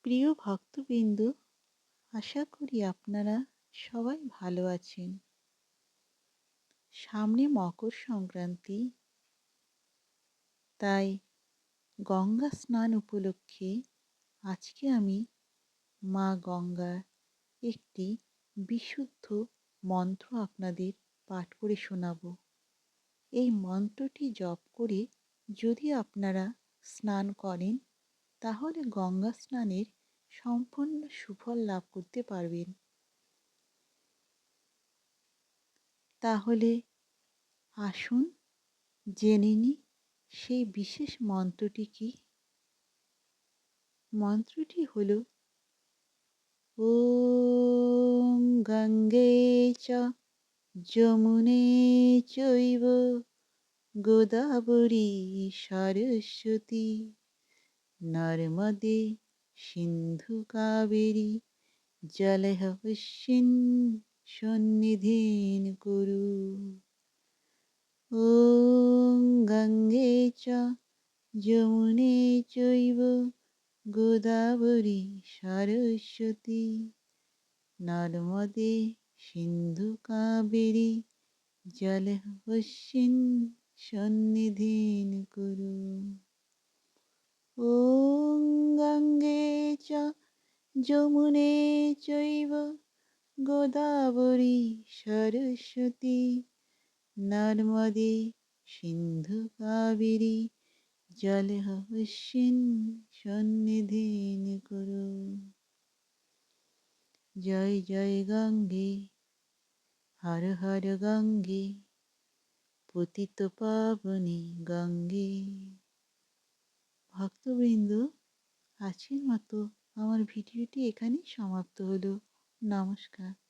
প্রিয় ভক্তবৃন্দ, আশা করি আপনারা সবাই ভালো আছেন। সামনে মকর সংক্রান্তি, তাই গঙ্গা স্নান উপলক্ষে আজকে আমি মা গঙ্গার একটি বিশুদ্ধ মন্ত্র আপনাদের পাঠ করে শোনাব। এই মন্ত্রটি জপ করে যদি আপনারা স্নান করেন, তাহলে গঙ্গা স্নানের সম্পূর্ণ সুফল লাভ করতে পারবেন। তাহলে আসুন জেনে নিই সেই বিশেষ মন্ত্রটি কি। মন্ত্রটি হল ওম গঙ্গে চ যমুনে চৈব গোদাবরী সরস্বতী নর্মদে সিন্ধু কাবেরী জলহস্মিন সন্নিধিন কুরু। ওম গঙ্গে চ যমুনে চৈব গোদাবরী সরস্বতী নর্মদে সিন্ধু কাবেরী জলহস্মিন সন্নিধিন কুরু। ওম গঙ্গে চ যমুনে চৈব গোদাবরী সরস্বতী নর্মদে সিন্ধু কাবেরী জলহস্মিন সন্নিধিন কুরু। জয় জয় গঙ্গে, হর হর গঙ্গে, পতিত পাবনী গঙ্গে। ভক্তবৃন্দ, আজকের মতো আমার ভিডিওটি এখানেই সমাপ্ত হলো। নমস্কার।